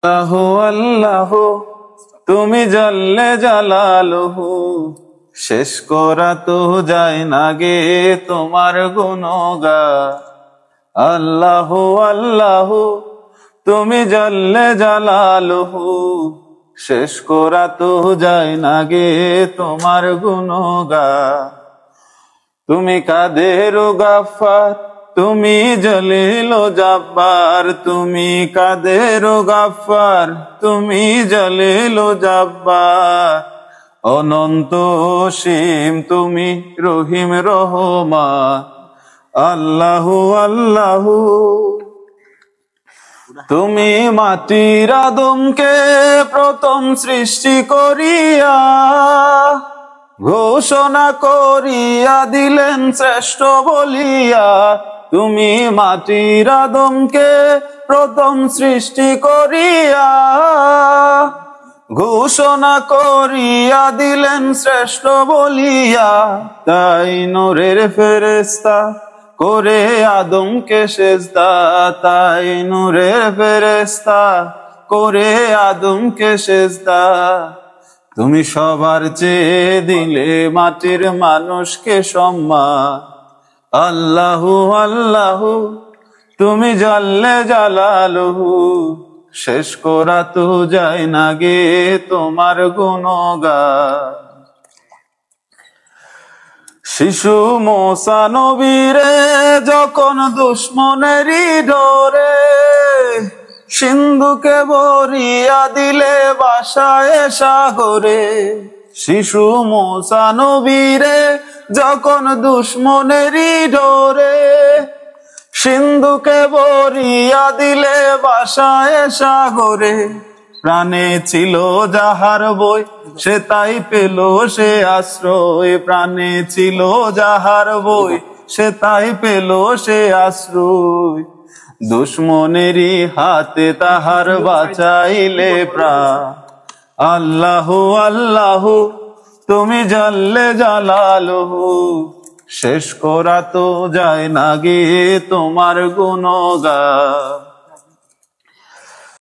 আল্লাহু আল্লাহু তুমি জাল্লে জালালুহু, শেষ করা তো যায় না গে তোমার গুণগান। আল্লাহু আল্লাহু তুমি জাল্লে জালালুহু, শেষ করা তো যায় না গে তোমার গুণগান। তুমি কাদের গাফফার, তুমি জলিল ও জব্বার, তুমি কাদের গাফফার, তুমি জলিল ও জব্বার। অনন্ত অসীম তুমি রহিম রহমান। আল্লাহু আল্লাহু তুমি মাটির আদমকে প্রথম সৃষ্টি করিয়া ঘোষণা করিয়া দিলেন শ্রেষ্ঠ বলিয়া। তুমি মাটির আদমকে প্রথম সৃষ্টি করিয়া ঘোষণা করিয়া দিলেন শ্রেষ্ঠ বলিয়া। তাই নূরের ফেরেশতা করে আদমকে সেজদা, তাই নূরের ফেরেশতা করে আদমকে সেজদা। তুমি সবার চেয়ে দিলে মাটির মানুষকে সম্মান। আল্লাহু আল্লাহু তুমি জাল্লে জালালুহু, শেষ করা তো যায় না গে তোমার গুণগান। শিশু মুসা নবীরে যখন দুশমনেরই ডরে সিন্ধুকে ভরিয়া দিলে ভাসায় সাগরে। শিশু মুসা নবীরে যখন দুশমনেরই ডরে সিন্ধুকে ভরিয়া দিলে ভাসায় সাগরে। প্রাণে ছিল যাহার বই সে তাই পেল সে আশ্রয়, প্রাণে ছিল যাহার বই সে তাই পেল সে আশ্রয়। দুশমনেরই হাতে তাহার বাঁচাইলে প্রাণ। আল্লাহু আল্লাহু তুমি জাল্লে জালালুহু, শেষ করা তো যায় না গে তোমার গুণগান।